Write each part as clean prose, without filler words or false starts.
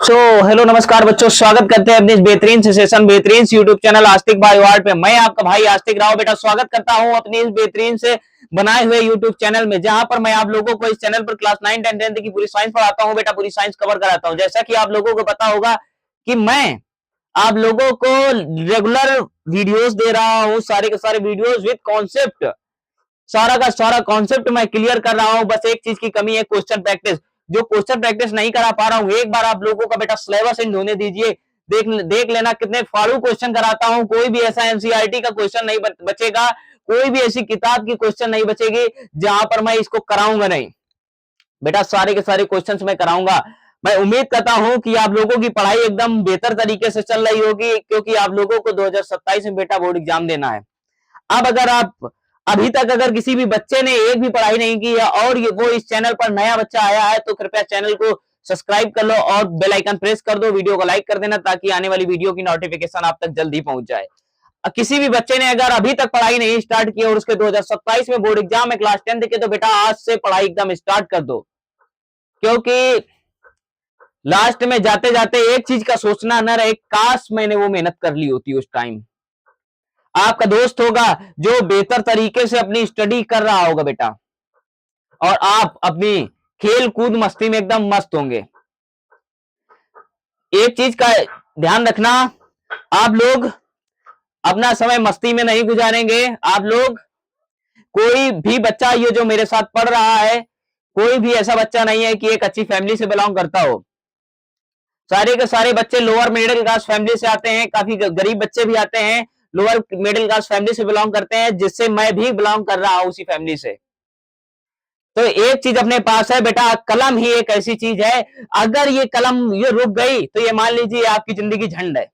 So hello नमस्कार बच्चों, स्वागत करते हैं अपने इस बेहतरीन से सेशन बेहतरीन यूट्यूब चैनल आस्तिक बायो आर्ट पे। मैं आपका भाई आस्तिक राव बेटा स्वागत करता हूं अपनी इस बेहतरीन से बनाए हुए यूट्यूब चैनल में, जहां पर मैं आप लोगों को इस चैनल पर क्लास 9, 10, 10 की पूरी साइंस पढ़ाता हूं बेटा, पूरी साइंस कवर कराता हूं। जैसा कि आप लोगों को पता होगा कि मैं आप लोगों को रेगुलर वीडियोस दे रहा हूं, सारे के सारे वीडियोस विद कॉन्सेप्ट, सारा का सारा कॉन्सेप्ट मैं क्लियर कर रहा हूं। बस एक चीज की कमी है, क्वेश्चन प्रैक्टिस। जो क्वेश्चन प्रैक्टिस नहीं करा पा रहा हूं, एक बार आप लोगों का बेटा सिलेबस एंड होने दीजिए, देख लेना कितने फाड़ू क्वेश्चन कराता हूं। कोई भी ऐसा एनसीईआरटी का क्वेश्चन नहीं बचेगा, कोई भी ऐसी किताब की क्वेश्चन नहीं बचेगी जहां पर मैं इसको कराऊंगा नहीं बेटा। सारे के सारे क्वेश्चन मैं कराऊंगा। मैं उम्मीद करता हूं कि आप लोगों की पढ़ाई एकदम बेहतर तरीके से चल रही होगी, क्योंकि आप लोगों को 2027 में बेटा बोर्ड एग्जाम देना है। अब अगर आप अभी तक अगर किसी भी बच्चे ने एक भी पढ़ाई नहीं की है और वो इस चैनल पर नया बच्चा आया है, तो कृपया चैनल को सब्सक्राइब कर लो और बेल आइकन प्रेस कर दो, वीडियो को लाइक कर देना, ताकि आने वाली वीडियो की नोटिफिकेशन आप तक जल्दी पहुंच जाए। किसी भी बच्चे ने अगर अभी तक पढ़ाई नहीं स्टार्ट की और उसके 2027 में बोर्ड एग्जाम है क्लास 10 के, तो बेटा आज से पढ़ाई एकदम स्टार्ट कर दो, क्योंकि लास्ट में जाते जाते एक चीज का सोचना न रहे, काश मैंने वो मेहनत कर ली होती उस टाइम। आपका दोस्त होगा जो बेहतर तरीके से अपनी स्टडी कर रहा होगा बेटा, और आप अपनी खेल कूद मस्ती में एकदम मस्त होंगे। एक चीज का ध्यान रखना, आप लोग अपना समय मस्ती में नहीं गुजारेंगे। आप लोग, कोई भी बच्चा ये जो मेरे साथ पढ़ रहा है, कोई भी ऐसा बच्चा नहीं है कि एक अच्छी फैमिली से बिलोंग करता हो। सारे के सारे बच्चे लोअर मिडिल क्लास फैमिली से आते हैं, काफी गरीब बच्चे भी आते हैं, लोअर मिडिल क्लास फैमिली से बिलोंग करते हैं, जिससे मैं भी बिलोंग कर रहा हूं उसी फैमिली से। तो एक चीज अपने पास है बेटा, कलम ही एक ऐसी चीज है, अगर ये कलम ये रुक गई तो ये मान लीजिए आपकी जिंदगी झंड है।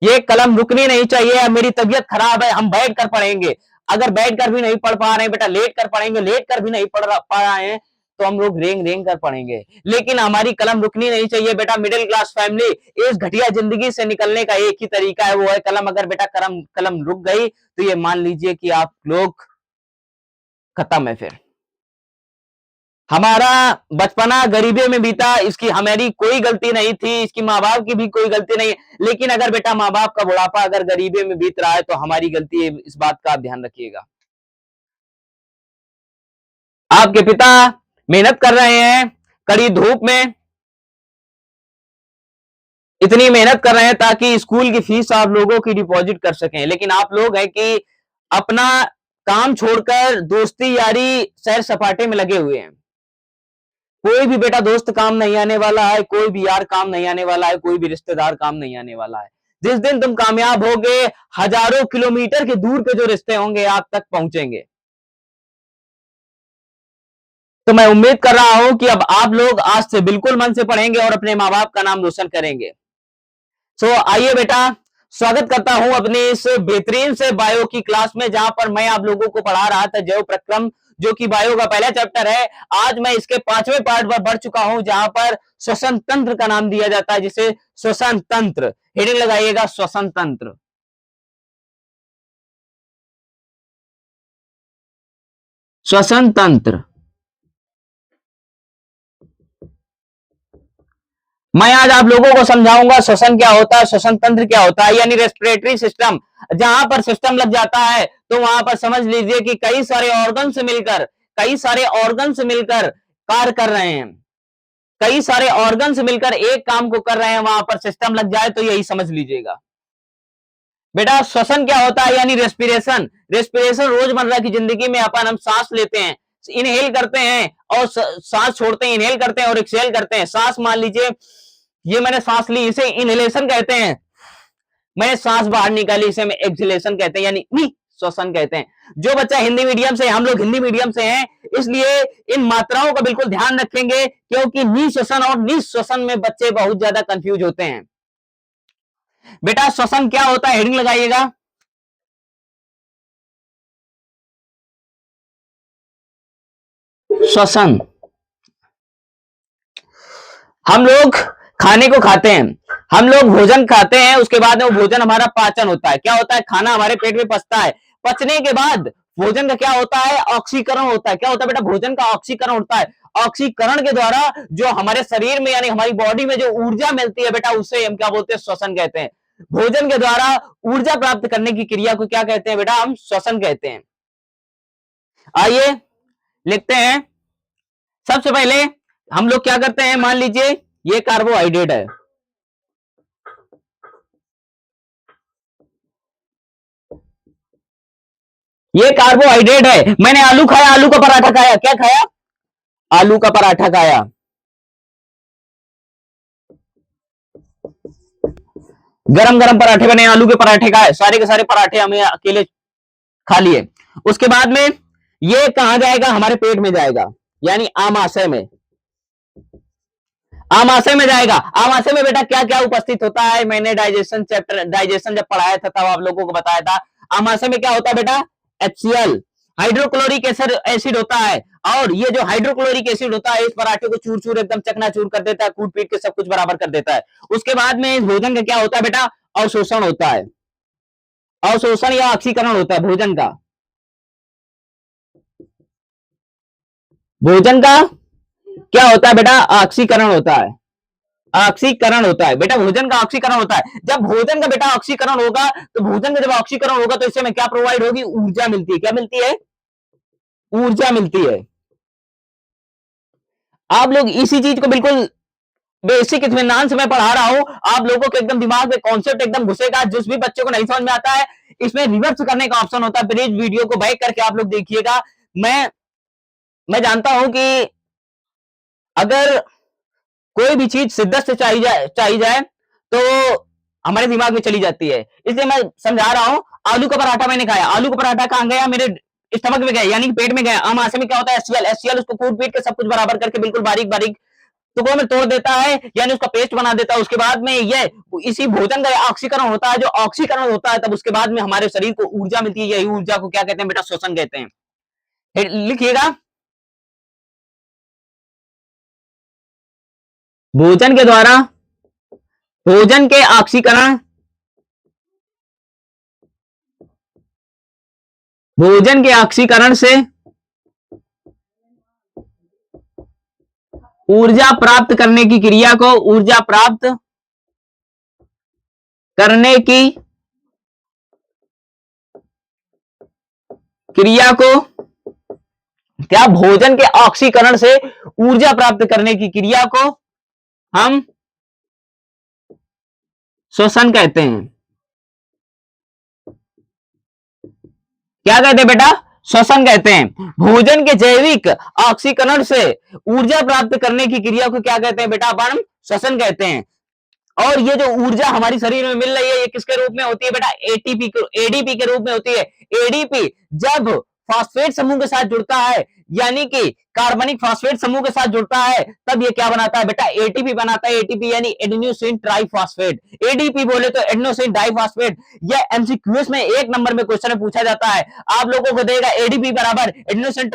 ये कलम रुकनी नहीं चाहिए। मेरी तबीयत खराब है, हम बैठ कर पढ़ेंगे। अगर बैठ कर भी नहीं पढ़ पा रहे हैं बेटा, लेट कर पढ़ेंगे। लेट कर भी नहीं पा रहे हैं तो हम लोग रेंग रेंग कर पढ़ेंगे, लेकिन हमारी कलम रुकनी नहीं चाहिए बेटा। मिडिल क्लास फैमिली, इस घटिया जिंदगी से निकलने का एक ही तरीका है, वो है कलम। अगर बेटा कलम रुक गई तो ये मान लीजिए कि आप लोग खत्म है। फिर हमारा बचपना गरीबी में बीता, इसकी हमारी कोई गलती नहीं थी, इसकी माँ बाप की भी कोई गलती नहीं। लेकिन अगर बेटा माँ बाप का बुढ़ापा अगर गरीबी में बीत रहा है तो हमारी गलती है, इस बात का आप ध्यान रखिएगा। आपके पिता मेहनत कर रहे हैं कड़ी धूप में, इतनी मेहनत कर रहे हैं ताकि स्कूल की फीस आप लोगों की डिपॉजिट कर सकें, लेकिन आप लोग हैं कि अपना काम छोड़कर दोस्ती यारी सैर सपाटे में लगे हुए हैं। कोई भी बेटा दोस्त काम नहीं आने वाला है, कोई भी यार काम नहीं आने वाला है, कोई भी रिश्तेदार काम नहीं आने वाला है। जिस दिन तुम कामयाब होगे, हजारों किलोमीटर के दूर के जो रिश्ते होंगे आप तक पहुंचेंगे। तो मैं उम्मीद कर रहा हूं कि अब आप लोग आज से बिल्कुल मन से पढ़ेंगे और अपने माँ बाप का नाम रोशन करेंगे। आइए बेटा, स्वागत करता हूं अपने इस बेहतरीन से बायो की क्लास में, जहां पर मैं आप लोगों को पढ़ा रहा था जैव प्रक्रम, जो कि बायो का पहला चैप्टर है। आज मैं इसके 5वें पार्ट पर बढ़ चुका हूं, जहां पर श्वसन तंत्र का नाम दिया जाता है, जिसे श्वसन तंत्र, हेडिंग लगाइएगा श्वसन तंत्र। श्वसन तंत्र मैं आज आप लोगों को समझाऊंगा श्वसन क्या होता है, श्वसन तंत्र क्या होता है, यानी रेस्पिरेटरी सिस्टम। जहां पर सिस्टम लग जाता है तो वहां पर समझ लीजिए कि कई सारे ऑर्गन से मिलकर कार्य कर रहे हैं, कई सारे ऑर्गन से मिलकर एक काम को कर रहे हैं। वहां पर सिस्टम लग जाए तो यही समझ लीजिएगा बेटा। श्वसन क्या होता है, यानी रेस्पिरेशन। रेस्पिरेशन रोजमर्रा की जिंदगी में अपन हम सांस लेते हैं, इनहेल करते हैं और सांस छोड़ते हैं, इनहेल करते हैं और एक्सहेल करते हैं। सांस मान लीजिए ये मैंने सांस ली, इसे इनहेलेशन कहते हैं। मैंने सांस बाहर निकाली, इसे मैं एक्सहेलेशन कहते हैं, यानी श्वसन कहते हैं। जो बच्चा हिंदी मीडियम से, हम लोग हिंदी मीडियम से हैं, इसलिए इन मात्राओं का बिल्कुल ध्यान रखेंगे, क्योंकि निश्वसन और निश्वसन में बच्चे बहुत ज्यादा कंफ्यूज होते हैं। बेटा श्वसन क्या होता है, हेडिंग लगाइएगा श्वसन। हम लोग खाने को खाते हैं, हम लोग भोजन खाते हैं, उसके बाद में वो भोजन हमारा पाचन होता है। क्या होता है, खाना हमारे पेट में पचता है, पचने के बाद भोजन का क्या होता है, ऑक्सीकरण होता है। क्या होता है बेटा, भोजन का ऑक्सीकरण होता है। ऑक्सीकरण के द्वारा जो हमारे शरीर में यानी हमारी बॉडी में जो ऊर्जा मिलती है बेटा, उसे हम क्या बोलते हैं, श्वसन कहते हैं। भोजन के द्वारा ऊर्जा प्राप्त करने की क्रिया को क्या कहते हैं बेटा, हम श्वसन कहते हैं। आइए लिखते हैं। सबसे पहले हम लोग क्या करते हैं, मान लीजिए ये कार्बोहाइड्रेट है, ये कार्बोहाइड्रेट है। मैंने आलू खाया, आलू का पराठा खाया, क्या खाया, आलू का पराठा खाया। गरम गरम पराठे बने, आलू के पराठे खाए, सारे के सारे पराठे हमें अकेले खा लिए। उसके बाद में ये कहां जाएगा, हमारे पेट में जाएगा, यानी आमाशय में, आमाशय में जाएगा। आमाशय में बेटा क्या क्या उपस्थित होता है, मैंने डाइजेशन चैप्टर, डाइजेशन जब पढ़ाया था तब आप लोगों को बताया था। आमाशय में क्या होता है बेटा, HCl, हाइड्रोक्लोरिक एसिड होता है। और ये जो हाइड्रोक्लोरिक एसिड होता है, इस पराठे को चूर चूर एकदम चकनाचूर कर देता है, कूट पीट के सब कुछ बराबर कर देता है। उसके बाद में इस भोजन का क्या होता है बेटा, अवशोषण होता है। अवशोषण या ऑक्सीकरण होता है भोजन का। भोजन का क्या होता है बेटा, ऑक्सीकरण होता है। ऑक्सीकरण होता है बेटा, भोजन का ऑक्सीकरण होता है। जब भोजन का बेटा ऑक्सीकरण होगा, तो भोजन का जब ऑक्सीकरण होगा तो इससे में क्या प्रोवाइड होगी, ऊर्जा मिलती है। क्या मिलती है, ऊर्जा मिलती है। आप लोग इसी चीज को बिल्कुल बेसिक इत्मीनान से मैं पढ़ा रहा हूं, आप लोगों के एकदम दिमाग में कॉन्सेप्ट एकदम घुसेगा। जिस भी बच्चे को नहीं समझ में आता है, इसमें रिवर्स करने का ऑप्शन होता है। प्लीज वीडियो को बैक करके आप लोग देखिएगा। मैं जानता हूं कि अगर कोई भी चीज शिद्दत से चाहिए जाए तो हमारे दिमाग में चली जाती है, इसलिए मैं समझा रहा हूं। आलू का पराठा मैंने खाया, आलू का पराठा कहां गया, मेरे स्टमक में गया, यानी पेट में गया। आमाशय में क्या होता है, HCl, उसको कूट पीट के सब कुछ बराबर करके बिल्कुल बारीक बारीक टुकड़ों में तोड़ देता है, यानी उसका पेस्ट बना देता है। उसके बाद में ये इसी भोजन का ऑक्सीकरण होता है। जो ऑक्सीकरण होता है, तब उसके बाद में हमारे शरीर को ऊर्जा मिलती है। यही ऊर्जा को क्या कहते हैं बेटा, श्वसन कहते हैं। लिखिएगा, भोजन के द्वारा, भोजन के ऑक्सीकरण, भोजन के ऑक्सीकरण से ऊर्जा प्राप्त करने की क्रिया को, ऊर्जा प्राप्त करने की क्रिया को क्या, भोजन के ऑक्सीकरण से ऊर्जा प्राप्त करने की क्रिया को हम श्वसन कहते हैं। क्या कहते हैं बेटा, श्वसन कहते हैं। भोजन के जैविक ऑक्सीकरण से ऊर्जा प्राप्त करने की क्रिया को क्या कहते हैं बेटा, अपन श्वसन कहते हैं। और ये जो ऊर्जा हमारी शरीर में मिल रही है, ये किसके रूप में होती है बेटा, एडीपी के रूप में होती है। एडीपी जब फास्फेट समूह के साथ जुड़ता है, यानी कि कार्बनिक फास्फेट समूह के साथ जुड़ता है, तब ये क्या बनाता है बेटा, एटीपी बनाता है। एटीपी यानी एडेनोसिन ट्राइफॉस्फेट। एडीपी बोले तो एडेनोसिन डाइफॉस्फेट। यह एमसीक्यूएस में 1 नंबर में क्वेश्चन पूछा जाता है। आप लोगों को देगा एडीपी बराबर एडेनोसिन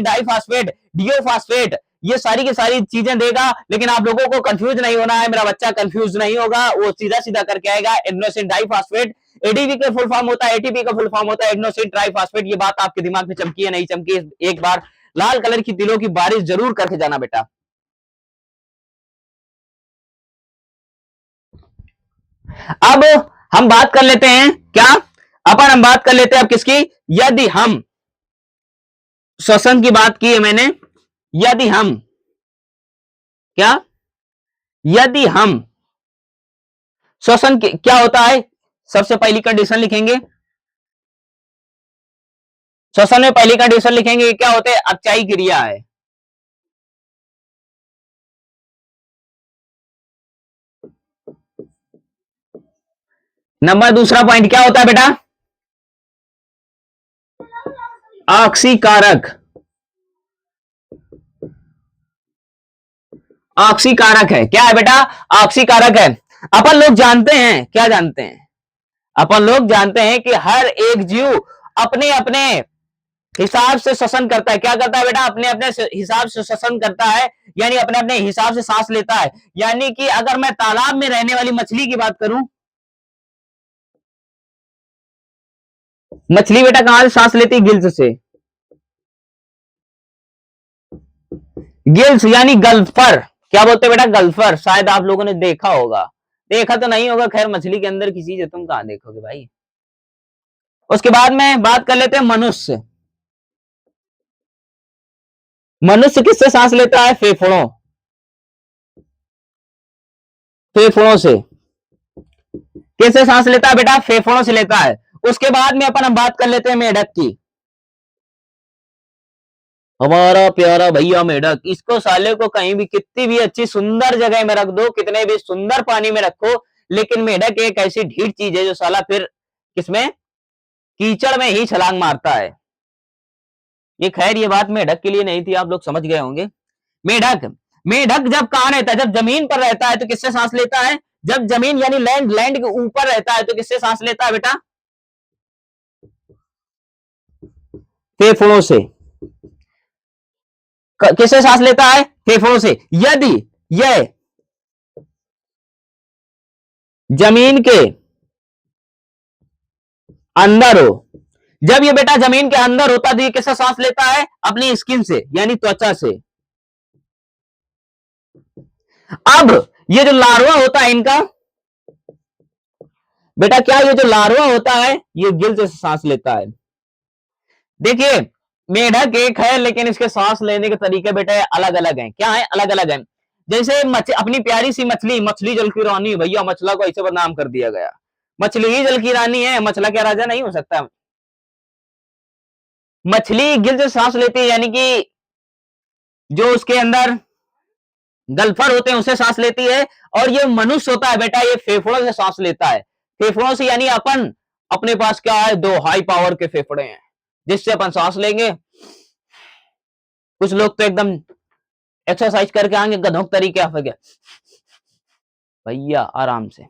डाइफॉस्फेट, डीओफॉस्फेट, ये सारी की सारी चीजें देगा। लेकिन आप लोगों को कंफ्यूज नहीं होना है, मेरा बच्चा कंफ्यूज नहीं होगा, वो सीधा सीधा करके आएगा। एडेनोसिन डाइफॉस्फेट, एडीपी का फुल फॉर्म होता है, एटीपी का फुल फॉर्म होता है एडेनोसिन ट्राइफॉस्फेट। ये बात आपके दिमाग में चमकी है, नहीं चमकी, एक बार लाल कलर की तिलों की बारिश जरूर करके जाना बेटा। अब हम बात कर लेते हैं क्या, हम बात कर लेते हैं अब किसकी, यदि हम, श्वसन की बात की है मैंने, यदि हम क्या, यदि हम श्वसन क्या होता है, सबसे पहली कंडीशन लिखेंगे, श्वसन में पहली कंडीशन लिखेंगे क्या होते हैं, अपचायी क्रिया है। नंबर दूसरा पॉइंट क्या होता है बेटा, ऑक्सीकारक, ऑक्सीकारक है। क्या है बेटा, ऑक्सीकारक है। अपन लोग जानते हैं, क्या जानते हैं, अपन लोग जानते हैं कि हर एक जीव अपने अपने हिसाब से श्वसन करता है। क्या करता है बेटा, अपने अपने हिसाब से श्वसन करता है, यानी अपने अपने हिसाब से सांस लेता है। यानी कि अगर मैं तालाब में रहने वाली मछली की बात करूं, मछली बेटा कहां से सांस लेती है? गिल्स से। गिल्स यानी गल्फर। क्या बोलते हैं बेटा? गल्फर। शायद आप लोगों ने देखा होगा, देखा तो नहीं होगा, खैर मछली के अंदर की चीज है, तुम कहां देखोगे भाई। उसके बाद में बात कर लेते हैं मनुष्य। मनुष्य किससे सांस लेता है? फेफड़ों, फेफड़ों से। किससे सांस लेता है बेटा? फेफड़ों से लेता है। उसके बाद में अपन हम बात कर लेते हैं मेढक की। हमारा प्यारा भैया मेढक, इसको साले को कहीं भी कितनी भी अच्छी सुंदर जगह में रख दो, कितने भी सुंदर पानी में रखो, लेकिन मेढक एक ऐसी ढीठ चीज है जो साला फिर किसमें, कीचड़ में ही छलांग मारता है। ये खैर ये बात मेढक के लिए नहीं थी, आप लोग समझ गए होंगे। मेढक, मेढक जब कहां रहता है? जब जमीन पर रहता है तो किससे सांस लेता है? जब जमीन यानी लैंड, लैंड के ऊपर रहता है तो किससे सांस लेता है बेटा? फेफड़ों से। किससे सांस लेता है? फेफड़ों से। यदि यह जमीन के अंदर हो, जब ये बेटा जमीन के अंदर होता है तो ये किससे सांस लेता है? अपनी स्किन से यानी त्वचा से। अब ये जो लार्वा होता है इनका, बेटा क्या ये जो लार्वा होता है ये गिल्स से सांस लेता है। देखिए मेढक एक है लेकिन इसके सांस लेने के तरीके बेटा अलग अलग हैं। क्या है? अलग अलग हैं। जैसे अपनी प्यारी सी मछली, मछली जल की रानी, भैया मछला को ऐसे बदनाम कर दिया गया। मछली ही जल की रानी है, मछला क्या राजा नहीं हो सकता? मछली गिल्स से सांस लेती है, यानी कि जो उसके अंदर गल्फर होते हैं उससे सांस लेती है। और ये मनुष्य होता है बेटा, ये फेफड़ों से सांस लेता है। फेफड़ों से यानी अपन, अपने पास क्या है? दो हाई पावर के फेफड़े हैं जिससे अपन सांस लेंगे। कुछ लोग तो एकदम एक्सरसाइज करके आएंगे गधों तरीके आ गया भैया आराम से।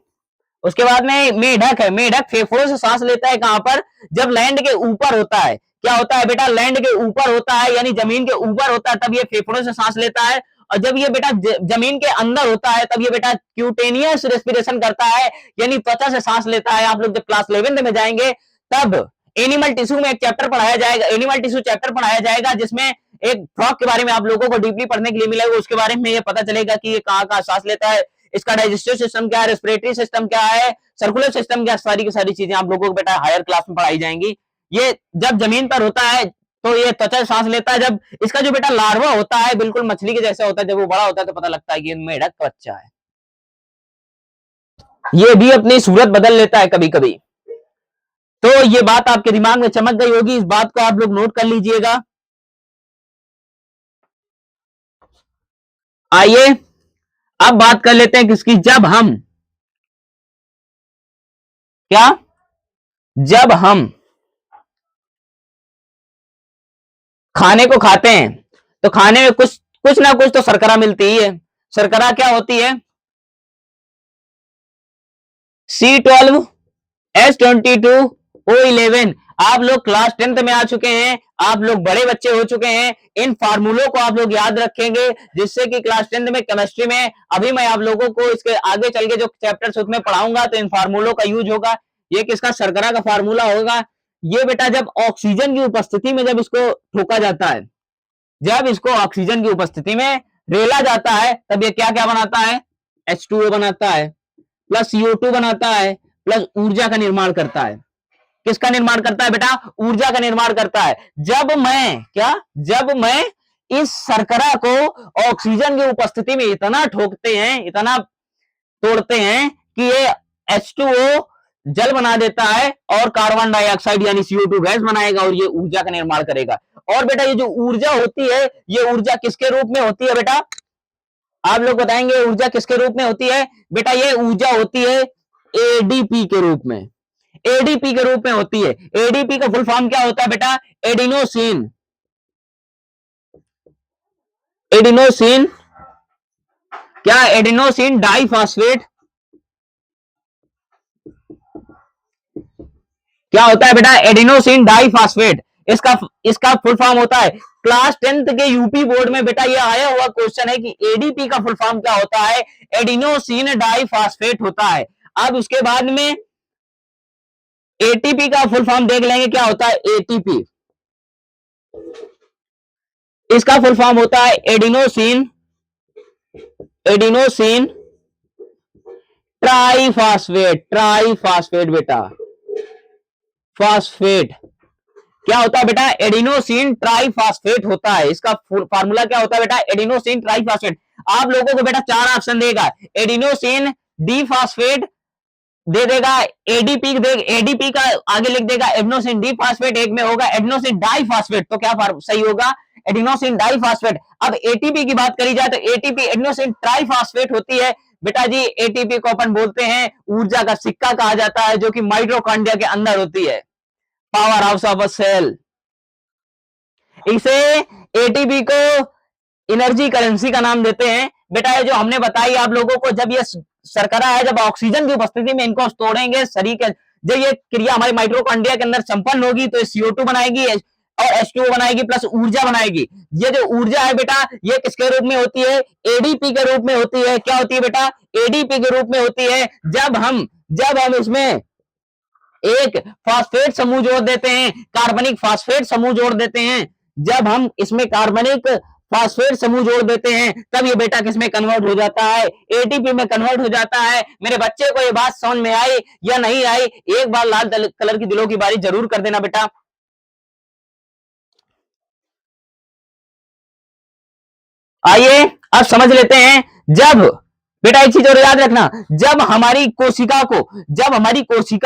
उसके बाद में मेढक है, मेढक फेफड़ों से सांस लेता है कहां पर? जब लैंड के ऊपर होता है। क्या होता है बेटा? लैंड के ऊपर होता है यानी जमीन के ऊपर होता है, तब ये फेफड़ों से सांस लेता है। और जब ये बेटा जमीन के अंदर होता है तब ये बेटा क्यूटेनियस रेस्पिरेशन करता है, यानी त्वचा से सांस लेता है। आप लोग जब क्लास 11 में जाएंगे तब एनिमल टिश्यू में एक चैप्टर पढ़ाया जाएगा, एनिमल टिश्यू चैप्टर पढ़ाया जाएगा, जिसमें एक फ्रॉग के बारे में आप लोगों को डीपली पढ़ने के लिए मिलेगा। उसके बारे में ये पता चलेगा कि ये कहां कहां सांस लेता है, इसका डाइजेस्टिव सिस्टम क्या है, रेस्पिरेटरी सिस्टम क्या है, सर्कुलर सिस्टम क्या, सारी की सारी चीजें आप लोगों को बेटा हायर क्लास में पढ़ाई जाएंगी। ये जब जमीन पर होता है तो ये त्वचा से सांस लेता है। जब इसका जो बेटा लार्वा होता है बिल्कुल मछली के जैसा होता है, जब वो बड़ा होता है तो पता लगता है कि ये मेढक का बच्चा है। ये भी अपनी सूरत बदल लेता है कभी कभी। तो ये बात आपके दिमाग में चमक गई होगी, इस बात को आप लोग नोट कर लीजिएगा। आइए अब बात कर लेते हैं किसकी? जब हम क्या, जब हम खाने को खाते हैं तो खाने में कुछ कुछ ना कुछ तो शर्करा मिलती ही है। शर्करा क्या होती है? C12H22O11। आप लोग क्लास 10th में आ चुके हैं, आप लोग बड़े बच्चे हो चुके हैं, इन फार्मूलों को आप लोग याद रखेंगे जिससे कि क्लास 10th में केमिस्ट्री में, अभी मैं आप लोगों को इसके आगे चल के जो चैप्टर्स उसमें पढ़ाऊंगा तो इन फार्मूलों का यूज होगा। ये किसका? शर्करा का फार्मूला होगा। ये बेटा जब ऑक्सीजन की उपस्थिति में जब इसको ठोका जाता है, जब इसको ऑक्सीजन की उपस्थिति में रेला जाता है तब ये क्या क्या बनाता है? H2O बनाता है, प्लस CO2 बनाता है, प्लस ऊर्जा का निर्माण करता है। किसका निर्माण करता है बेटा? ऊर्जा का निर्माण करता है। जब मैं क्या, जब मैं इस शर्करा को ऑक्सीजन की उपस्थिति में इतना ठोकते हैं, इतना तोड़ते हैं कि ये H2O जल बना देता है और कार्बन डाइऑक्साइड यानी CO2 गैस बनाएगा और ये ऊर्जा का निर्माण करेगा। और बेटा ये जो ऊर्जा होती है, ये ऊर्जा किसके रूप में होती है बेटा? आप लोग बताएंगे ऊर्जा किसके रूप में होती है? बेटा ये ऊर्जा होती है ADP के रूप में। एडीपी के रूप में होती है। एडीपी का फुल फॉर्म क्या होता है बेटा? एडिनोसिन। एडिनोसिन क्या? Adenosine diphosphate. क्या होता है बेटा? Adenosine diphosphate. इसका इसका फुल फॉर्म होता है। क्लास 10th के यूपी बोर्ड में बेटा ये आया हुआ क्वेश्चन है कि एडीपी का फुल फॉर्म क्या होता है? एडिनोसिन डाइफॉस्फेट होता है। अब उसके बाद में एटीपी का फुल फॉर्म देख लेंगे क्या होता है। एटीपी, इसका फुल फॉर्म होता है एडिनोसिन, एडिनोसिन ट्राइफॉस्फेट, ट्राइफॉस्फेट बेटा, फॉस्फेट। क्या होता है बेटा, एडिनोसिन ट्राइफॉस्फेट होता है। इसका फार्मूला क्या होता है बेटा, एडिनोसिन ट्राइफॉस्फेट। आप लोगों को बेटा चार ऑप्शन देगा, एडिनोसिन डी फॉस्फेट दे देगा, एडीपी दे, एडीपी का आगे लिख देगा एडिनोसिन डी फॉस्फेट, एक में होगा एडिनोसिन डाइफॉस्फेट। तो क्या सही होगा, एडिनोसिन डाइफॉस्फेट। अब एटीपी की बात करी जाए तो एटीपी एडिनोसिन ट्राइफॉस्फेट होती है बेटा जी। एटीपी को अपन बोलते हैं ऊर्जा का सिक्का कहा जाता है, जो कि माइटोकॉन्ड्रिया के अंदर होती है, power house of a cell. इसे एटीपी को एनर्जी करेंसी का नाम देते हैं बेटा। ये जो हमने बताई आप लोगों को, जब ये शर्करा है, जब ऑक्सीजन की उपस्थिति में इनको तोड़ेंगे शरीर के, जब ये क्रिया हमारे माइटोकॉन्ड्रिया के अंदर संपन्न होगी तो CO2 बनाएगी और H2O बनाएगी प्लस ऊर्जा बनाएगी। ये जो ऊर्जा है बेटा, ये किसके रूप में होती है, एडीपी के रूप में होती है। क्या होती है बेटा, एडीपी के रूप में होती है। जब हम इसमें एक फास्फेट समूह जोड़ देते हैं, कार्बनिक फास्फेट समूह जोड़ देते हैं, जब हम इसमें कार्बनिक फास्फेट समूह जोड़ देते हैं, तब ये बेटा किसमें कन्वर्ट हो जाता है, एटीपी में कन्वर्ट हो जाता है। मेरे बच्चे को ये बात समझ में आई या नहीं आई, एक बार लाल कलर की दिलों की बारी जरूर कर देना बेटा। आइए अब समझ लेते हैं। जब बेटा एक चीज और याद रखना, जब हमारी कोशिका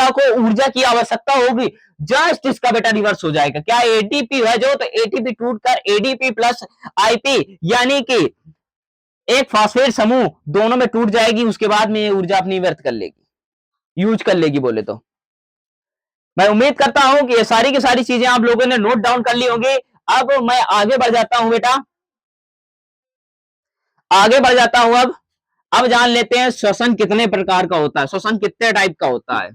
को ऊर्जा की आवश्यकता होगी, जस्ट इसका बेटा रिवर्स हो जाएगा। क्या एटीपी है जो, तो एटीपी टूट कर एडीपी प्लस आईपी यानी कि एक फास्फेट समूह दोनों में टूट जाएगी। उसके बाद में ये ऊर्जा अपनी व्यर्थ कर लेगी, यूज कर लेगी बोले तो। मैं उम्मीद करता हूं कि ये सारी की सारी चीजें आप लोगों ने नोट डाउन कर ली होंगी। अब मैं आगे बढ़ जाता हूं बेटा, आगे बढ़ जाता हूं। अब जान लेते हैं श्वसन कितने प्रकार का होता है, श्वसन कितने टाइप का होता है।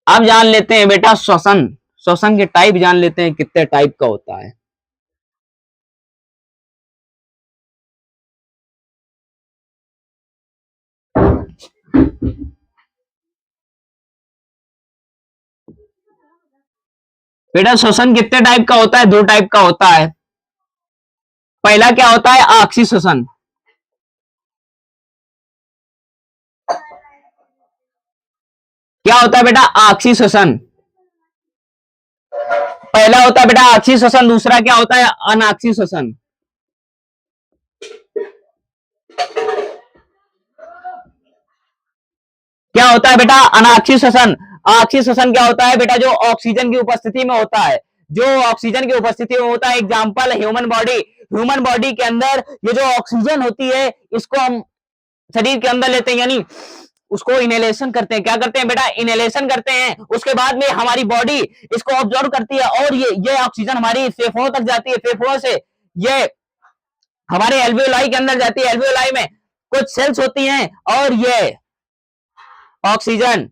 अब जान लेते हैं बेटा श्वसन, श्वसन के टाइप जान लेते हैं कितने टाइप का होता है। बेटा श्वसन कितने टाइप का होता है, दो टाइप का होता है। पहला क्या होता है, आपसी श्वसन। क्या होता है बेटा, आपसी श्वसन। पहला होता है बेटा आपसी श्वसन, दूसरा क्या होता है, अनाक्षी श्वसन। क्या होता है बेटा, अनाक्षी श्वसन। अनाक्षी श्वसन क्या होता है बेटा, जो ऑक्सीजन की उपस्थिति में होता है, जो ऑक्सीजन की उपस्थिति में होता है। Example human body, human body के अंदर ये जो ऑक्सीजन होती है, इसको हम शरीर के अंदर लेते हैं, यानी उसको इनहेलेशन करते हैं। क्या करते हैं बेटा, इनहेलेशन करते हैं। उसके बाद में हमारी बॉडी इसको ऑब्जर्व करती है और ये ऑक्सीजन हमारी फेफड़ों तक जाती है, फेफड़ों से ये हमारे एल्वियोलाई के अंदर जाती है। एल्वियोलाई में कुछ सेल्स होती हैं और ये ऑक्सीजन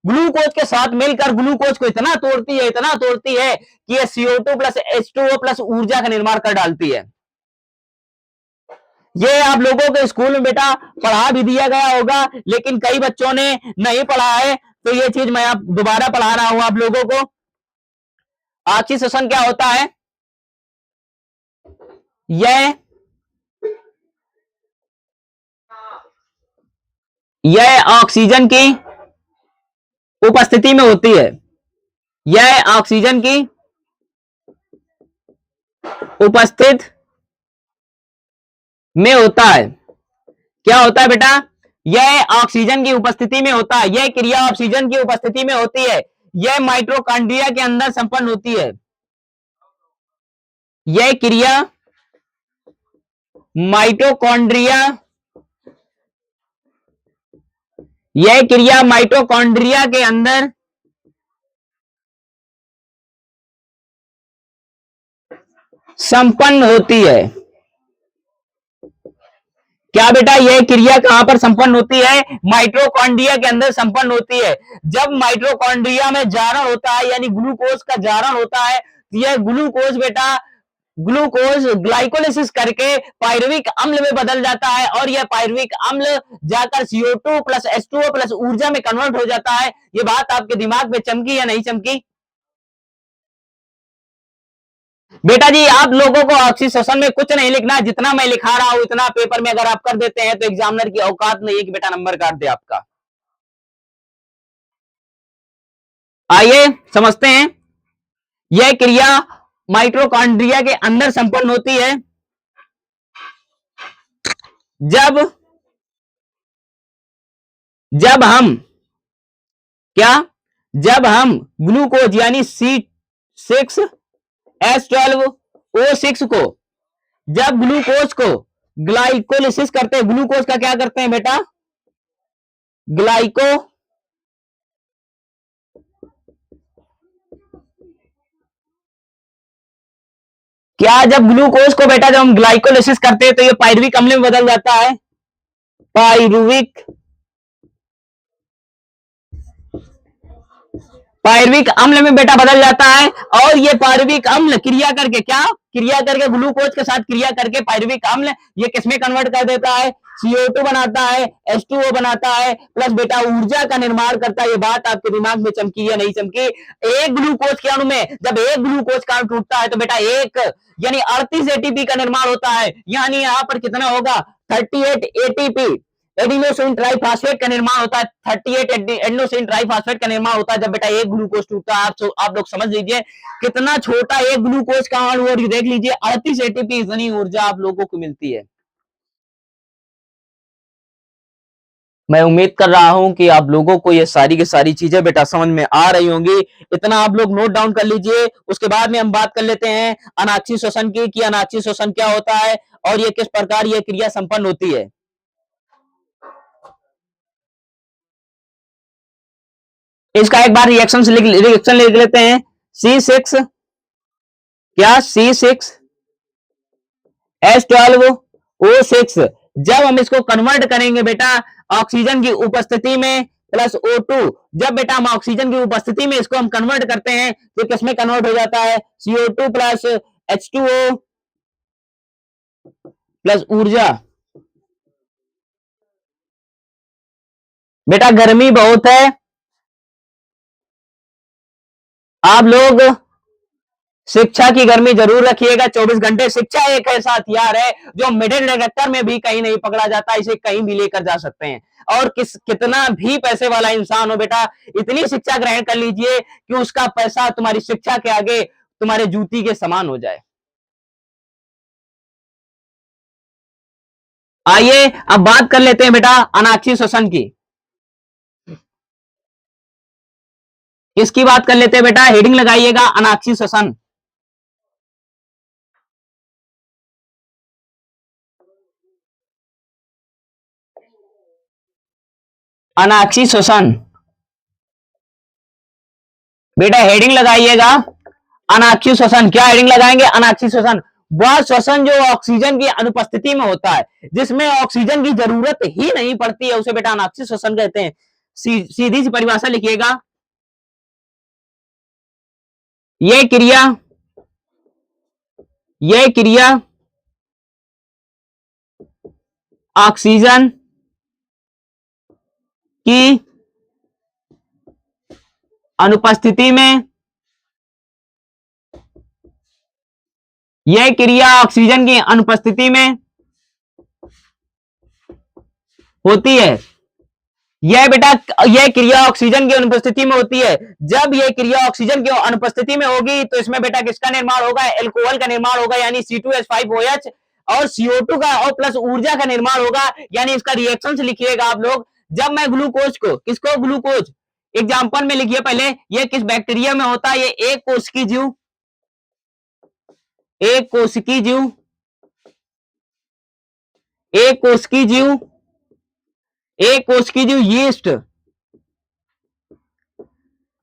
ग्लूकोज के साथ मिलकर ग्लूकोज को इतना तोड़ती है, इतना तोड़ती है कि ये CO2 प्लस H2O प्लस ऊर्जा का निर्माण कर डालती है। ये आप लोगों के स्कूल में बेटा पढ़ा भी दिया गया होगा, लेकिन कई बच्चों ने नहीं पढ़ा है, तो ये चीज मैं आप दोबारा पढ़ा रहा हूं आप लोगों को। आपसी श्वसन क्या होता है, यह ऑक्सीजन की उपस्थिति में होती है, यह ऑक्सीजन की उपस्थित में होता है। क्या होता है बेटा, यह ऑक्सीजन की उपस्थिति में होता है। यह क्रिया ऑक्सीजन की उपस्थिति में होती है। यह माइटोकॉन्ड्रिया के अंदर संपन्न होती है। यह क्रिया माइटोकॉन्ड्रिया, यह क्रिया माइटोकॉन्ड्रिया के अंदर संपन्न होती है। क्या बेटा, यह क्रिया कहां पर संपन्न होती है, माइटोकॉन्ड्रिया के अंदर संपन्न होती है। जब माइटोकॉन्ड्रिया में जारण होता है, यानी ग्लूकोज का जारण होता है, यह ग्लूकोज बेटा ग्लूकोज ग्लाइकोलिसिस करके पायरुविक अम्ल में बदल जाता है और यह पायरुविक अम्ल जाकर CO2 प्लस H2O प्लस ऊर्जा में कन्वर्ट हो जाता है। ये बात आपके दिमाग में चमकी या नहीं चमकी? बेटा जी आप लोगों को ऑक्सीजन में कुछ नहीं लिखना, जितना मैं लिखा रहा हूं इतना पेपर में अगर आप कर देते हैं तो एग्जामिनर की औकात नहीं है कि बेटा नंबर काट दे आपका। आइए समझते हैं। यह क्रिया माइटोकॉन्ड्रिया के अंदर संपन्न होती है जब जब हम क्या जब हम ग्लूकोज यानी C6H12O6 को जब ग्लूकोज को ग्लाइकोलिसिस करते हैं, ग्लूकोज का क्या करते हैं बेटा? ग्लाइको क्या जब ग्लूकोज को बेटा जब हम ग्लाइकोलिसिस करते हैं तो ये पायरुविक अम्ल में बदल जाता है। पायरुविक पायरुविक अम्ल में बेटा बदल जाता है और ये पायरुविक अम्ल क्रिया करके ग्लूकोज के साथ क्रिया करके पायरुविक अम्ल ये किसमें कन्वर्ट कर देता है? CO2 बनाता है, H2O बनाता है प्लस बेटा ऊर्जा का निर्माण करता है। ये बात आपके दिमाग में चमकी या नहीं चमकी? एक ग्लूकोज के अणु में जब एक ग्लूकोज का अणु टूटता है तो बेटा एक यानी 38 ATP का निर्माण होता है। यानी यहां पर कितना होगा? 38 ATP एडिनोसिन ट्राइफॉस्फेट का निर्माण होता है। 38 एडिनोसिन ट्राइफॉस्फेट का निर्माण होता है जब बेटा एक ग्लूकोज टूटता है। आप लोग समझ लीजिए कितना छोटा एक ग्लूकोज का अणु और देख लीजिए 38 ATP इतनी ऊर्जा आप लोगों को मिलती है। मैं उम्मीद कर रहा हूं कि आप लोगों को ये सारी की सारी चीजें बेटा समझ में आ रही होंगी। इतना आप लोग नोट डाउन कर लीजिए। उसके बाद में हम बात कर लेते हैं अनाक्षी श्वसन की कि अनाक्षी श्वसन क्या होता है और ये किस प्रकार ये क्रिया संपन्न होती है। इसका एक बार रिएक्शन लिख लेते हैं। C6 क्या C6H12O6 जब हम इसको कन्वर्ट करेंगे बेटा ऑक्सीजन की उपस्थिति में प्लस O2, जब बेटा हम ऑक्सीजन की उपस्थिति में इसको हम कन्वर्ट करते हैं तो किसमें कन्वर्ट हो जाता है? CO2 प्लस H2O प्लस ऊर्जा। बेटा गर्मी बहुत है, आप लोग शिक्षा की गर्मी जरूर रखिएगा। 24 घंटे शिक्षा एक ऐसा हथियार है जो मिडिल डायरेक्टर में भी कहीं नहीं पकड़ा जाता, इसे कहीं भी लेकर जा सकते हैं। और कितना भी पैसे वाला इंसान हो बेटा इतनी शिक्षा ग्रहण कर लीजिए कि उसका पैसा तुम्हारी शिक्षा के आगे तुम्हारे जूती के समान हो जाए। आइए अब बात कर लेते हैं बेटा अनाक्षी श्वसन की। किसकी बात कर लेते हैं बेटा? हेडिंग लगाइएगा अनाक्षी श्वसन। अनाक्षी श्वसन बेटा हेडिंग लगाइएगा अनाक्षी श्वसन। क्या हेडिंग लगाएंगे? अनाक्षी श्वसन वह श्वसन जो ऑक्सीजन की अनुपस्थिति में होता है, जिसमें ऑक्सीजन की जरूरत ही नहीं पड़ती है, उसे बेटा अनाक्षी श्वसन कहते हैं। सीधी सी परिभाषा लिखिएगा। यह क्रिया ऑक्सीजन की अनुपस्थिति में यह क्रिया ऑक्सीजन की अनुपस्थिति में होती है। यह बेटा यह क्रिया ऑक्सीजन की अनुपस्थिति में होती है। जब यह क्रिया ऑक्सीजन की अनुपस्थिति में होगी तो इसमें बेटा किसका निर्माण होगा? एल्कोहल का निर्माण होगा यानी C2H5OH और CO2 का और प्लस ऊर्जा का निर्माण होगा। यानी इसका रिएक्शन लिखिएगा आप लोग। जब मैं ग्लूकोज को ग्लूकोज एग्जाम्पल में लिखिए पहले, यह किस बैक्टीरिया में होता है? ये एक कोशिकी जीव एक कोशिकी जीव यीस्ट।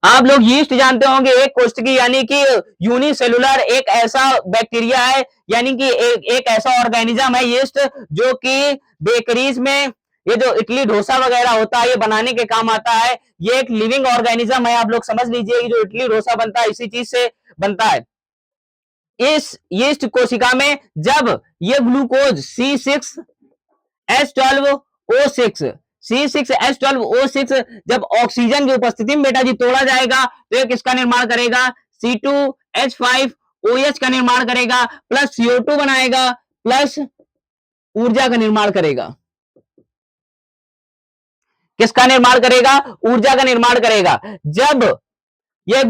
आप लोग यीस्ट जानते होंगे, एक कोशिकी यानी कि यूनिसेलुलर एक ऐसा बैक्टीरिया है यानी कि एक ऐसा ऑर्गेनिज्म है यीस्ट जो कि बेकरीज में ये जो इडली डोसा वगैरह होता है ये बनाने के काम आता है। ये एक लिविंग ऑर्गेनिज्म है। आप लोग समझ लीजिए जो इडली डोसा बनता है इसी चीज से बनता है। इस यीस्ट कोशिका में जब ये ग्लूकोज C6H12O6 C6H12O6 जब ऑक्सीजन की उपस्थिति में बेटा जी तोड़ा जाएगा तो ये किसका निर्माण करेगा, C2H5OH का निर्माण करेगा, प्लस CO2 बनाएगा, प्लस ऊर्जा का निर्माण करेगा। किसका निर्माण करेगा, ऊर्जा का निर्माण करेगा। जब यह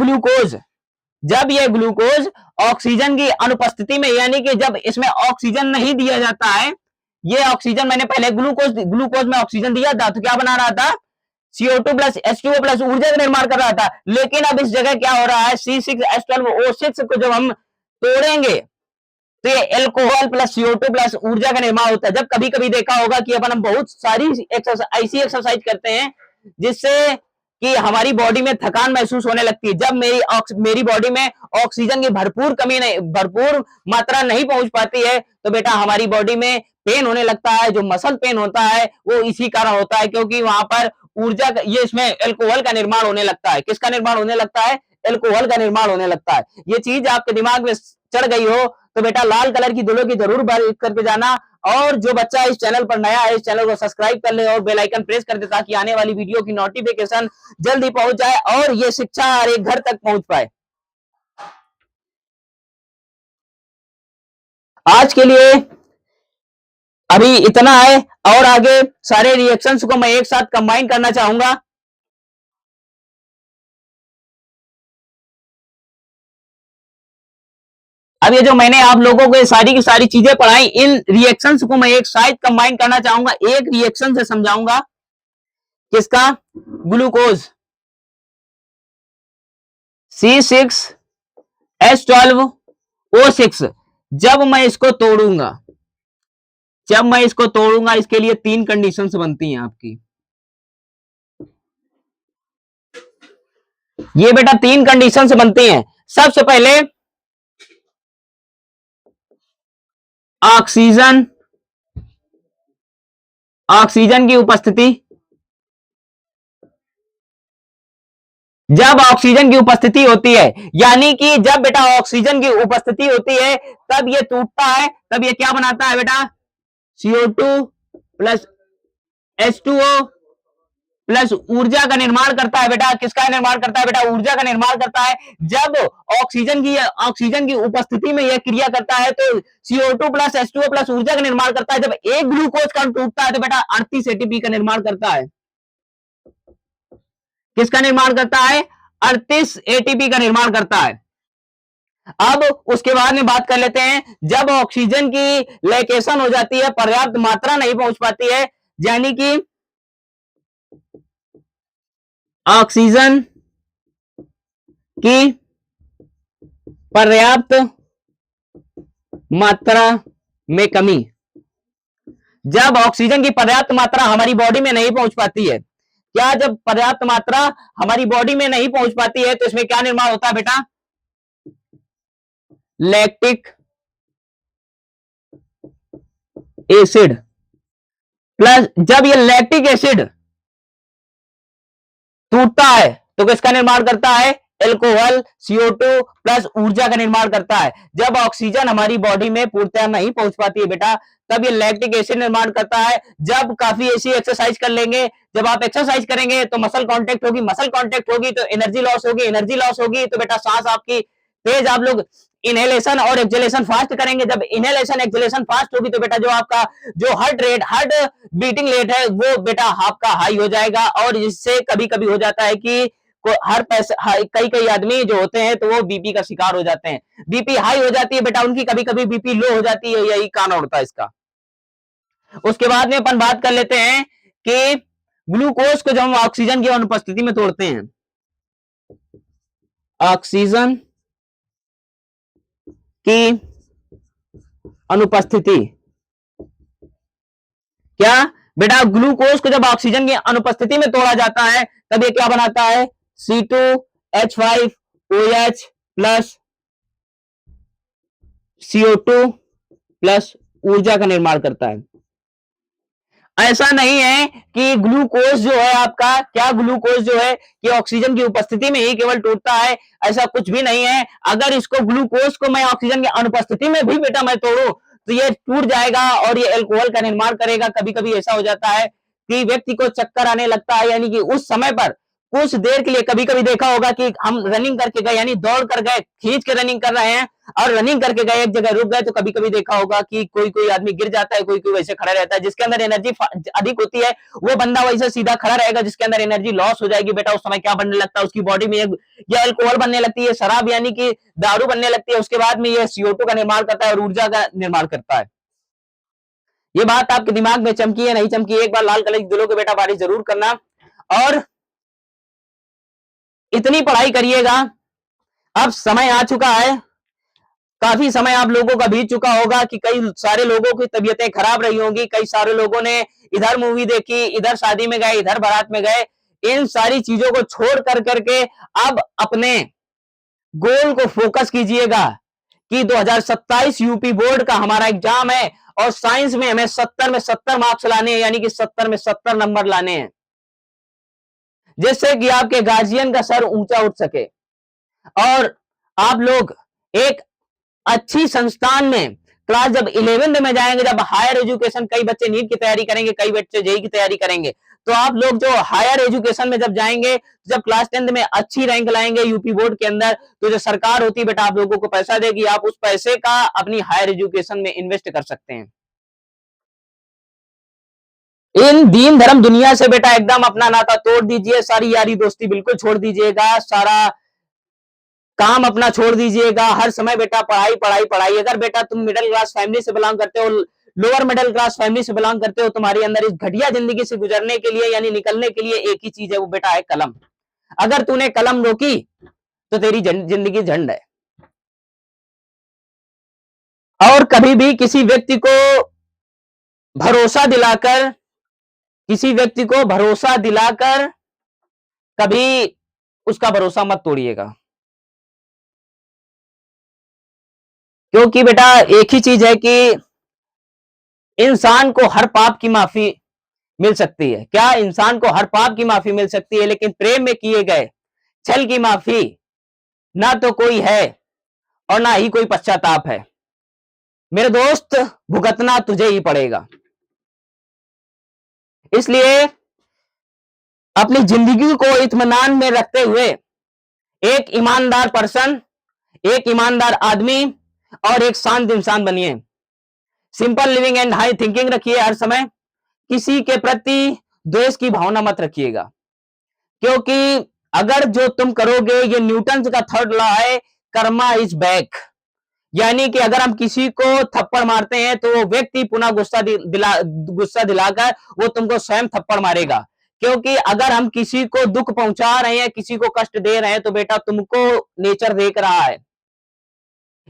ग्लूकोज ऑक्सीजन की अनुपस्थिति में, यानी कि जब इसमें ऑक्सीजन नहीं दिया जाता है, ये ऑक्सीजन मैंने पहले ग्लूकोज में ऑक्सीजन दिया था तो क्या बना रहा था, CO2 प्लस H2O प्लस ऊर्जा का निर्माण कर रहा था। लेकिन अब इस जगह क्या हो रहा है, C6H12O6 को जब हम तोड़ेंगे तो ये एल्कोहल प्लस CO2 प्लस ऊर्जा का निर्माण होता है। जब कभी कभी देखा होगा कि अपन हम बहुत सारी ऐसी एक्सरसाइज करते हैं जिससे कि हमारी बॉडी में थकान महसूस होने लगती है, जब मेरी बॉडी में ऑक्सीजन की भरपूर मात्रा नहीं पहुंच पाती है तो बेटा हमारी बॉडी में पेन होने लगता है। जो मसल पेन होता है वो इसी कारण होता है, क्योंकि वहां पर ये इसमें एल्कोहल का निर्माण होने लगता है। किसका निर्माण होने लगता है, एल्कोहल का निर्माण होने लगता है। ये चीज आपके दिमाग में चढ़ गई हो तो बेटा लाल कलर की दुलो की जरूर बात करके जाना, और जो बच्चा इस चैनल पर नया है इस चैनल को सब्सक्राइब कर ले और बेल आइकन प्रेस कर दे ताकि आने वाली वीडियो की नोटिफिकेशन जल्दी पहुंच जाए और ये शिक्षा हर एक घर तक पहुंच पाए। आज के लिए अभी इतना है, और आगे सारे रिएक्शंस को मैं एक साथ कंबाइन करना चाहूंगा। अब ये जो मैंने आप लोगों को सारी की सारी चीजें पढ़ाई, इन रिएक्शंस को मैं एक साथ कंबाइन करना चाहूंगा, एक रिएक्शन से समझाऊंगा। किसका, ग्लूकोज C6H12O6 जब मैं इसको तोड़ूंगा इसके लिए तीन कंडीशंस बनती हैं आपकी। ये बेटा तीन कंडीशंस बनती हैं। सबसे पहले ऑक्सीजन की उपस्थिति। जब ऑक्सीजन की उपस्थिति होती है, यानी कि जब बेटा ऑक्सीजन की उपस्थिति होती है तब ये टूटता है, तब ये क्या बनाता है बेटा, CO2 प्लस H2O प्लस ऊर्जा का निर्माण करता है। बेटा किसका निर्माण करता है, बेटा ऊर्जा का निर्माण करता है। जब ऑक्सीजन की उपस्थिति में यह क्रिया करता है तो CO2 प्लस H2O प्लस ऊर्जा का निर्माण करता है। जब एक ग्लूकोज का टूटता है तो बेटा 38 ATP का निर्माण करता है। किसका निर्माण करता है, 38 ATP का निर्माण करता है। अब उसके बाद में बात कर लेते हैं, जब ऑक्सीजन की लेकेशन हो जाती है, पर्याप्त मात्रा नहीं पहुंच पाती है, यानी कि ऑक्सीजन की पर्याप्त मात्रा में कमी, जब ऑक्सीजन की पर्याप्त मात्रा हमारी बॉडी में नहीं पहुंच पाती है, क्या जब पर्याप्त मात्रा हमारी बॉडी में नहीं पहुंच पाती है तो इसमें क्या निर्माण होता है बेटा, लैक्टिक एसिड। प्लस जब ये लैक्टिक एसिड टूटता है तो किसका निर्माण करता है, एल्कोहल CO2 प्लस ऊर्जा का निर्माण करता है। जब ऑक्सीजन हमारी बॉडी में पूर्णतः नहीं पहुंच पाती है बेटा तब ये लैक्टिक एसिड निर्माण करता है। जब काफी ऐसी एक्सरसाइज कर लेंगे, जब आप एक्सरसाइज करेंगे तो मसल कांटेक्ट होगी तो एनर्जी लॉस होगी तो बेटा सांस आपकी तेज, आप लोग इनहेलेशन और एक्सहेलेशन फास्ट करेंगे। जब इनहेलेशन एक्सहेलेशन फास्ट होगी तो बेटा जो आपका जो हार्ट बीटिंग रेट है वो बेटा आपका हाई हो जाएगा, और इससे कभी कभी हो जाता है कि कई आदमी जो होते हैं तो वो बीपी का शिकार हो जाते हैं। बीपी हाई हो जाती है बेटा उनकी, कभी कभी बीपी लो हो जाती है, यही कारण होता है इसका। उसके बाद में अपन बात कर लेते हैं कि ग्लूकोज को जब हम ऑक्सीजन की अनुपस्थिति में तोड़ते हैं, ऑक्सीजन की अनुपस्थिति, क्या बेटा ग्लूकोज को जब ऑक्सीजन की अनुपस्थिति में तोड़ा जाता है तब ये क्या बनाता है, C2H5OH प्लस CO2 प्लस ऊर्जा का निर्माण करता है। ऐसा नहीं है कि ग्लूकोज जो है आपका, क्या ग्लूकोज जो है कि ऑक्सीजन की उपस्थिति में ही केवल टूटता है, ऐसा कुछ भी नहीं है। अगर इसको ग्लूकोज को मैं ऑक्सीजन की अनुपस्थिति में भी बेटा मैं तोड़ू तो ये टूट जाएगा और ये अल्कोहल का निर्माण करेगा। कभी कभी ऐसा हो जाता है कि व्यक्ति को चक्कर आने लगता है, यानी कि उस समय पर कुछ देर के लिए, कभी कभी देखा होगा कि हम रनिंग करके गए, यानी दौड़ कर गए, खींच के रनिंग कर रहे हैं और रनिंग करके गए, एक जगह रुक गए, तो कभी कभी देखा होगा कि कोई कोई आदमी गिर जाता है, कोई कोई वैसे खड़ा रहता है। जिसके अंदर एनर्जी अधिक होती है वो बंदा वैसे सीधा खड़ा रहेगा, जिसके अंदर एनर्जी लॉस हो जाएगी बेटा, उस समय क्या बनने लगता है उसकी बॉडी में, या अल्कोहल बनने लगती है, शराब यानी कि दारू बनने लगती है। उसके बाद में ये CO2 का निर्माण करता है और ऊर्जा का निर्माण करता है। ये बात आपके दिमाग में चमकी है नहीं चमकी, एक बार लाल कलर की दिलों के बेटा बारिश जरूर करना। और इतनी पढ़ाई करिएगा, अब समय आ चुका है, काफी समय आप लोगों का बीत चुका होगा कि कई सारे लोगों की तबीयतें खराब रही होंगी, कई सारे लोगों ने इधर मूवी देखी, इधर शादी में गए, इधर बारात में गए। इन सारी चीजों को छोड़ कर करके अब अपने गोल को फोकस कीजिएगा कि 2027 यूपी बोर्ड का हमारा एग्जाम है और साइंस में हमें 70 में 70 मार्क्स लाने हैं, यानी कि 70 में 70 नंबर लाने हैं, जिससे कि आपके गार्जियन का सर ऊंचा उठ सके और आप लोग एक अच्छी संस्थान में क्लास जब 11th में जाएंगे, जब हायर एजुकेशन, कई बच्चे नीट की तैयारी करेंगे, कई बच्चे जेई की तैयारी करेंगे, तो आप लोग जो हायर एजुकेशन में जब जाएंगे, जब क्लास 10th में अच्छी रैंक लाएंगे यूपी बोर्ड के अंदर, तो जो सरकार होती है बेटा आप लोगों को पैसा देगी, आप उस पैसे का अपनी हायर एजुकेशन में इन्वेस्ट कर सकते हैं। इन दीन धर्म दुनिया से बेटा एकदम अपना नाता तोड़ दीजिए, सारी यारी दोस्ती बिल्कुल छोड़ दीजिएगा, सारा काम अपना छोड़ दीजिएगा। हर समय बेटा पढ़ाई पढ़ाई पढ़ाई। अगर बेटा तुम मिडिल क्लास फैमिली से बिलोंग करते हो, लोअर मिडिल क्लास फैमिली से बिलोंग करते हो, तुम्हारे अंदर इस घटिया जिंदगी से गुजरने के लिए यानी निकलने के लिए एक ही चीज है, वो बेटा है कलम। अगर तूने कलम रोकी तो तेरी जिंदगी झंड है। और कभी भी किसी व्यक्ति को भरोसा दिलाकर, किसी व्यक्ति को भरोसा दिलाकर कभी उसका भरोसा मत तोड़िएगा, क्योंकि बेटा एक ही चीज है कि इंसान को हर पाप की माफी मिल सकती है। क्या इंसान को हर पाप की माफी मिल सकती है, लेकिन प्रेम में किए गए छल की माफी ना तो कोई है और ना ही कोई पश्चाताप है। मेरे दोस्त, भुगतना तुझे ही पड़ेगा। इसलिए अपनी जिंदगी को इत्मीनान में रखते हुए एक ईमानदार पर्सन, एक ईमानदार आदमी और एक शांत इंसान बनिए। Simple living and high thinking रखिए। हर समय किसी के प्रति द्वेष की भावना मत रखिएगा, क्योंकि अगर जो तुम करोगे, ये न्यूटन का थर्ड लॉ है, कर्मा इज बैक, यानी कि अगर हम किसी को थप्पड़ मारते हैं तो वो व्यक्ति पुनः गुस्सा दिलाकर वो तुमको स्वयं थप्पड़ मारेगा। क्योंकि अगर हम किसी को दुख पहुंचा रहे हैं, किसी को कष्ट दे रहे हैं, तो बेटा तुमको नेचर देख रहा है।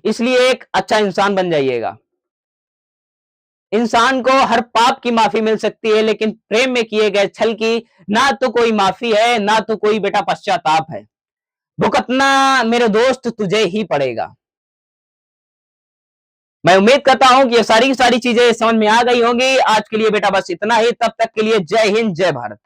इसलिए एक अच्छा इंसान बन जाइएगा। इंसान को हर पाप की माफी मिल सकती है, लेकिन प्रेम में किए गए छल की ना तो कोई माफी है, ना तो कोई बेटा पश्चाताप है। भुगतना मेरे दोस्त तुझे ही पड़ेगा। मैं उम्मीद करता हूं कि ये सारी की सारी चीजें समझ में आ गई होंगी। आज के लिए बेटा बस इतना ही, तब तक के लिए जय हिंद, जय भारत।